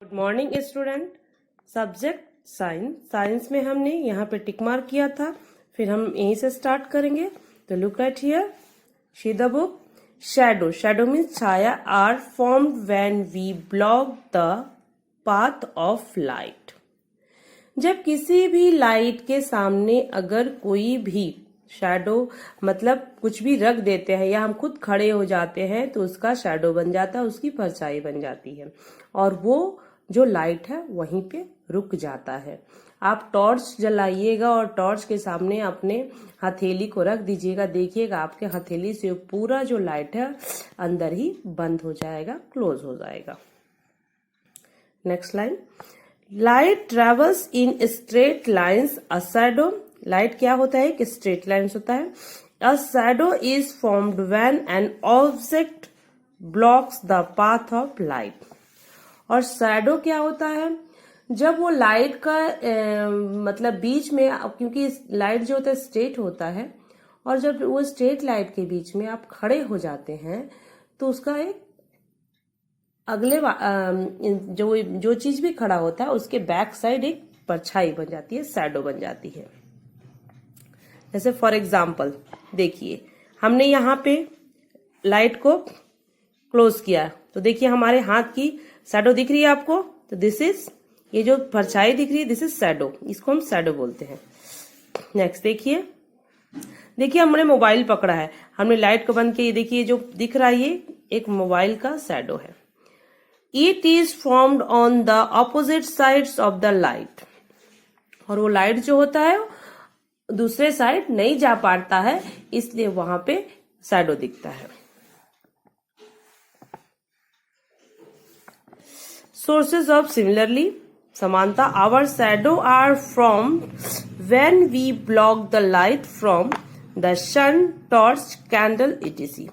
Good morning student. Subject science. Science में हमने यहाँ पे टिक मार्क किया था, फिर हम यहीं से स्टार्ट करेंगे। तो look at here, see the book. Shadow, shadow means छाया, are formed when we block the path of light. जब किसी भी लाइट के सामने अगर कोई भी शैडो मतलब कुछ भी रख देते हैं या हम खुद खड़े हो जाते हैं तो उसका शैडो बन जाता है, उसकी परछाई बन जाती है और वो जो लाइट है वहीं पे रुक जाता है। आप टॉर्च जलाइएगा और टॉर्च के सामने अपने हथेली को रख दीजिएगा, देखिएगा आपके हथेली से पूरा जो लाइट है अंदर ही बंद हो जाएगा, क्लोज हो जाएगा। Next line, light travels in straight lines, a shadow. Light क्या होता है? एक स्ट्रेट लाइन्स होता है। A shadow is formed when an object blocks the path of light. और शैडो क्या होता है? जब वो लाइट का मतलब बीच में, क्योंकि लाइट जो होता है स्ट्रेट होता है और जब वो स्ट्रेट लाइट के बीच में आप खड़े हो जाते हैं तो उसका एक अगले जो चीज भी खड़ा होता है उसके बैक साइड एक परछाई बन जाती है, शैडो बन जाती है। जैसे फॉर एग्जाम्पल देखिए, हमने यहाँ पे लाइट को क्लोज किया तो देखिए हमारे हाथ की शैडो दिख रही है आपको, तो दिस इज, ये जो परछाई दिख रही है दिस इज शैडो, इसको हम शैडो बोलते हैं। नेक्स्ट देखिए, देखिए हमने मोबाइल पकड़ा है, हमने लाइट को बंद किया, देखिए जो दिख रहा है ये एक मोबाइल का शैडो है। It is formed on the opposite sides of the light. और वो लाइट जो होता है दूसरे साइड नहीं जा पाता है, इसलिए वहां पे शैडो दिखता है। सोर्सेज ऑफ सिमिलरली, समानता, our shadow are from when we block the light from the sun, torch, candle etc।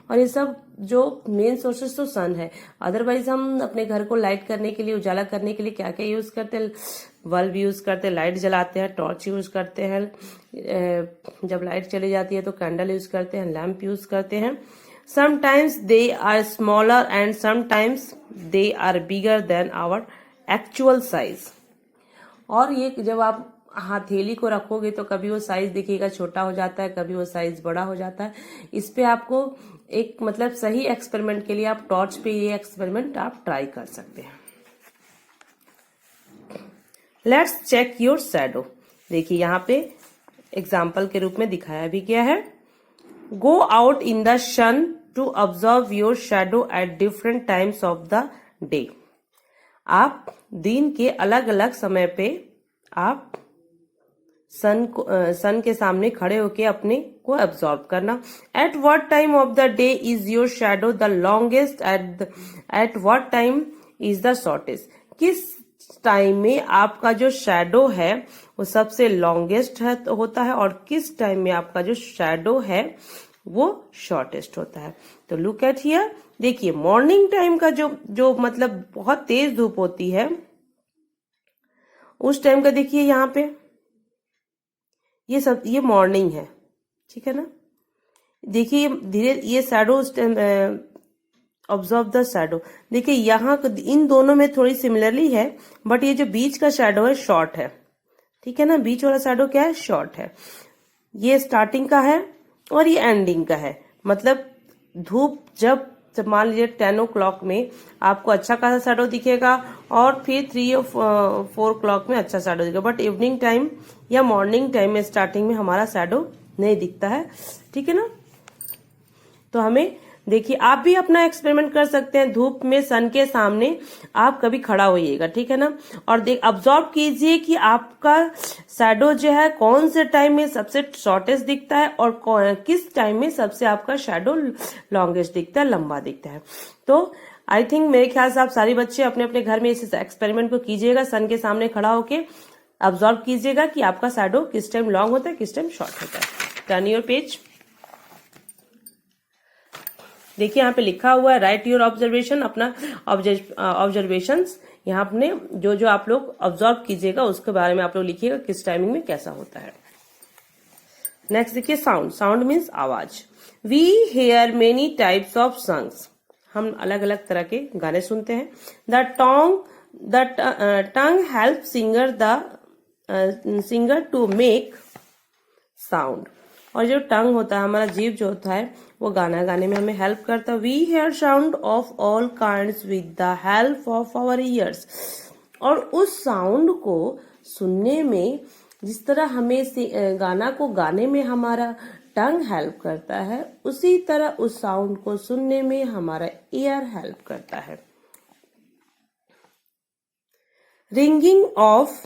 और ये सब जो मेन सोर्सेस तो सन है, अदरवाइज हम अपने घर को लाइट करने के लिए, उजाला करने के लिए क्या क्या यूज करते हैं? बल्ब यूज करते हैं, लाइट जलाते हैं, टॉर्च यूज करते हैं, जब लाइट चली जाती है तो कैंडल यूज करते हैं, लैंप यूज करते हैं। Sometimes they are smaller and sometimes they are bigger than our actual size। और ये जब आप हथेली को रखोगे तो कभी वो साइज दिखेगा छोटा हो जाता है, कभी वो साइज बड़ा हो जाता है। इस पे आपको एक मतलब सही एक्सपेरिमेंट के लिए आप टॉर्च पे ये एक्सपेरिमेंट आप ट्राई कर सकते हैं। Let's check your shadow. देखिए यहाँ पे एग्जाम्पल के रूप में दिखाया भी गया है। Go out in the sun to observe your shadow at different times of the day. आप दिन के अलग अलग समय पे आप सन के सामने खड़े होके अपने को ऑब्जर्व करना। At what time of the day is your shadow the longest, at what time is the shortest. किस टाइम में आपका जो शैडो है वो सबसे लॉन्गेस्ट होता है और किस टाइम में आपका जो शैडो है वो शॉर्टेस्ट होता है। तो लुक एट हियर, देखिए मॉर्निंग टाइम का जो मतलब बहुत तेज धूप होती है उस टाइम का देखिए यहाँ पे ये मॉर्निंग है, ठीक है ना। देखिए धीरे ये शैडो उस टाइम, ऑब्जर्व द शैडो। देखिए यहाँ इन दोनों में थोड़ी सिमिलरली है, बट ये जो बीच का शैडो है शॉर्ट है, ठीक है ना। बीच वाला शैडो क्या है? शॉर्ट है। ये स्टार्टिंग का है और ये एंडिंग का है। मतलब धूप जब मान लीजिए 10 o'clock में आपको अच्छा खासा शैडो दिखेगा और फिर 3 और 4 o'clock में अच्छा शैडो दिखेगा, बट इवनिंग टाइम या मॉर्निंग टाइम में स्टार्टिंग में हमारा शैडो नहीं दिखता है, ठीक है ना। तो हमें देखिए आप भी अपना एक्सपेरिमेंट कर सकते हैं। धूप में सन के सामने आप कभी खड़ा होइएगा, ठीक है ना, और ऑब्जर्व कीजिए कि आपका शैडो जो है कौन से टाइम में सबसे शॉर्टेस्ट दिखता है और किस टाइम में सबसे आपका शैडो लॉन्गेस्ट दिखता है, लंबा दिखता है। तो आई थिंक मेरे ख्याल से आप सारे बच्चे अपने अपने घर में इस एक्सपेरिमेंट को कीजिएगा। सन के सामने खड़ा होके ऑब्जर्व कीजिएगा कि आपका शैडो किस टाइम लॉन्ग होता है, किस टाइम शॉर्ट होता है। Turn your page. देखिए यहाँ पे लिखा हुआ है राइट योर ऑब्जर्वेशन, अपना ऑब्जर्वेशंस यहाँ अपने जो आप लोग ऑब्जर्व कीजिएगा उसके बारे में आप लोग लिखिएगा किस टाइमिंग में कैसा होता है। नेक्स्ट देखिए साउंड। साउंड मीन्स आवाज। We hear many types of songs. हम अलग अलग तरह के गाने सुनते हैं। The tongue the tongue help singer to make sound. और जो टंग होता है, हमारा जीभ जो होता है, वो गाना गाने में हमें हेल्प करता है। We hear sound of all kinds with the help of our ears. और उस साउंड को सुनने में, जिस तरह हमें गाना को गाने में हमारा टंग हेल्प करता है, उसी तरह उस साउंड को सुनने में हमारा ईयर हेल्प करता है। Ringing of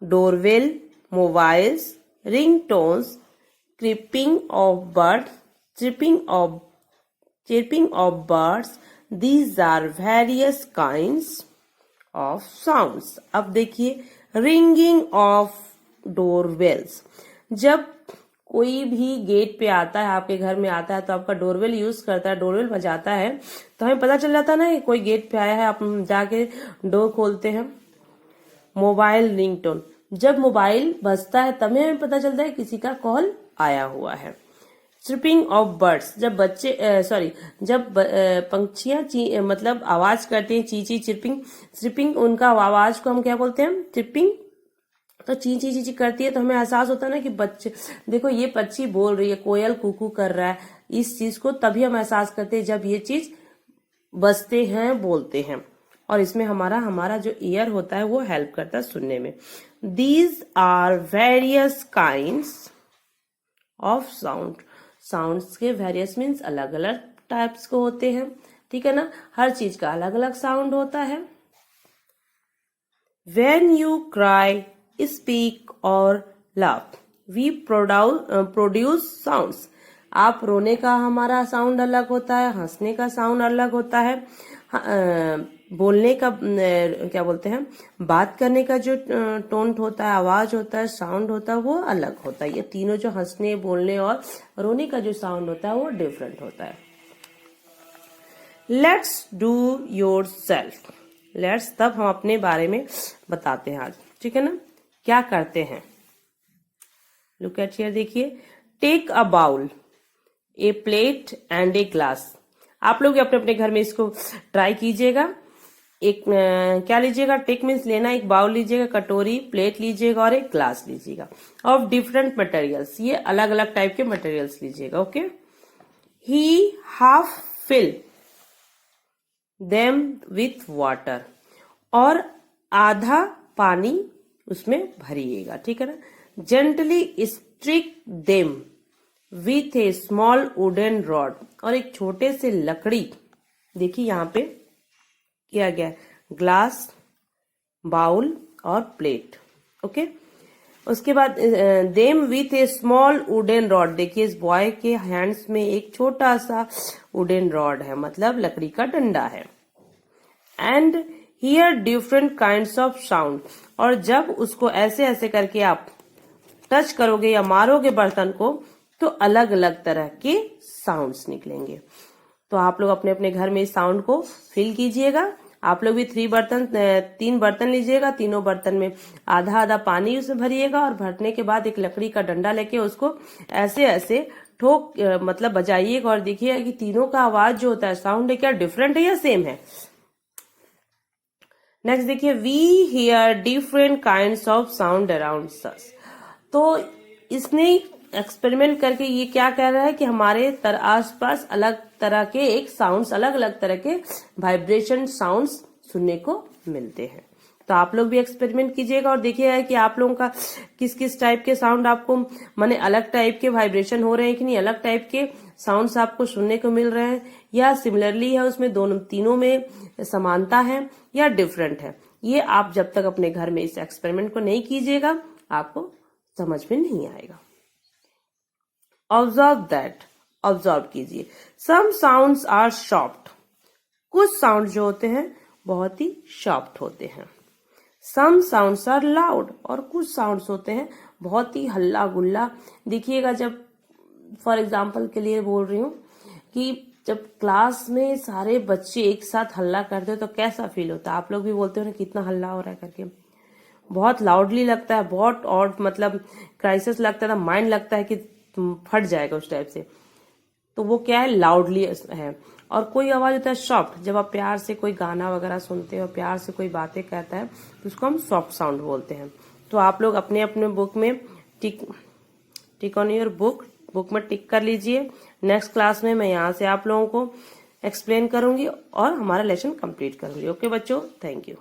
doorbell, mobiles, ringtones, creeping of birds, chirping of birds, these are various kinds of sounds। अब देखिए, रिंगिंग ऑफ डोरबेल्स। जब कोई भी गेट पे आता है, आपके घर में आता है, तो आपका डोरबेल यूज करता है, डोरबेल बजाता है, तो हमें पता चल जाता है ना कि कोई गेट पे आया है, आप जाके डोर खोलते हैं। मोबाइल रिंगटोन, जब मोबाइल बजता है तभी हमें पता चलता है किसी का कॉल आया हुआ है। चिर्पिंग ऑफ बर्ड्स, जब पंछियां मतलब आवाज करते हैं, ची चिर्पिंग, उनका आवाज को हम क्या बोलते हैं? चिर्पिंग। तो ची ची करती है, तो हमें एहसास होता है ना कि बच्चे, देखो ये पक्षी बोल रही है, कोयल कुकू कर रहा है। इस चीज को तभी हम एहसास करते हैं जब ये चीज बजते हैं, बोलते हैं। और इसमें हमारा जो ईयर होता है वो हेल्प करता है सुनने में। These are various kinds of sound. Sounds के वेरियस मीन्स अलग अलग टाइप्स को होते हैं, ठीक है ना। हर चीज का अलग अलग साउंड होता है। When you cry, speak or laugh, we produce sounds। आप रोने का हमारा साउंड अलग होता है, हंसने का साउंड अलग होता है, बोलने का क्या बोलते हैं, बात करने का जो टोन होता है, आवाज होता है, साउंड होता है, वो अलग होता है। ये तीनों जो हंसने, बोलने और रोने का जो साउंड होता है वो डिफरेंट होता है। Let's do your self. Let's, तब हम अपने बारे में बताते हैं आज, ठीक है ना। क्या करते हैं? लुक एट हियर, देखिए। Take a bowl, a plate and a glass. आप लोग अपने अपने घर में इसको ट्राई कीजिएगा। एक क्या लीजिएगा? टेक मीन्स लेना, एक बाउल लीजिएगा, कटोरी, प्लेट लीजिएगा और एक ग्लास लीजिएगा ऑफ डिफरेंट मटेरियल्स। ये अलग अलग टाइप के मटेरियल्स लीजिएगा, okay. He half fill them with water, और आधा पानी उसमें भरिएगा, ठीक है ना। Gently strike them with a small wooden rod, और एक छोटे से लकड़ी, देखिए यहाँ पे किया गया, ग्लास, बाउल और प्लेट, ओके। उसके बाद them with a small wooden rod, देखिए इस बॉय के हैंड्स में एक छोटा सा वुडन रॉड है, मतलब लकड़ी का डंडा है। And here different kinds of sound, और जब उसको ऐसे ऐसे करके आप टच करोगे या मारोगे बर्तन को, तो अलग अलग तरह के साउंड्स निकलेंगे। तो आप लोग अपने अपने घर में इस साउंड को फिल कीजिएगा। आप लोग भी 3 बर्तन लीजिएगा, तीनों बर्तन में आधा आधा पानी उसमें भरिएगा, और भरने के बाद एक लकड़ी का डंडा लेके उसको ऐसे ऐसे ठोक मतलब बजाइएगा, और देखिएगा कि तीनों का आवाज जो होता है, साउंड है, क्या डिफरेंट है या सेम है। नेक्स्ट देखिए, we hear different kinds of sound around us. तो इसने एक्सपेरिमेंट करके ये क्या कह रहा है कि हमारे आसपास अलग तरह के एक साउंड्स, अलग अलग तरह के वाइब्रेशन साउंड्स सुनने को मिलते हैं। तो आप लोग भी एक्सपेरिमेंट कीजिएगा और देखिएगा कि आप लोगों का किस किस टाइप के साउंड आपको, माने अलग टाइप के वाइब्रेशन हो रहे हैं कि नहीं, अलग टाइप के साउंड्स आपको सुनने को मिल रहे हैं, या सिमिलरली है, उसमें दोनों तीनों में समानता है या डिफरेंट है। ये आप जब तक अपने घर में इस एक्सपेरिमेंट को नहीं कीजिएगा, आपको समझ में नहीं आएगा। ऑब्जर्व दैट, ऑब्जर्व कीजिए। सम साउंड्स आर सॉफ्ट, कुछ साउंड जो होते हैं बहुत ही सॉफ्ट होते हैं। सम साउंड्स आर लाउड, और कुछ साउंड्स होते हैं बहुत ही हल्ला गुल्ला। देखिएगा, जब फॉर एग्जाम्पल के लिए बोल रही हूँ कि जब क्लास में सारे बच्चे एक साथ हल्ला करते हो तो कैसा फील होता है। आप लोग भी बोलते हो ना कितना हल्ला हो रहा है करके, बहुत लाउडली लगता है, बहुत और मतलब क्राइसिस लगता है, माइंड लगता है कि फट जाएगा उस टाइप से। तो वो क्या है, लाउडली है। और कोई आवाज होता है सॉफ्ट, जब आप प्यार से कोई गाना वगैरह सुनते हो, प्यार से कोई बातें कहता है तो उसको हम सॉफ्ट साउंड बोलते हैं। तो आप लोग अपने अपने बुक में टिक ऑन योर बुक में टिक कर लीजिए। नेक्स्ट क्लास में मैं यहाँ से आप लोगों को एक्सप्लेन करूंगी और हमारा लेसन कंप्लीट करूंगी। ओके बच्चों, थैंक यू।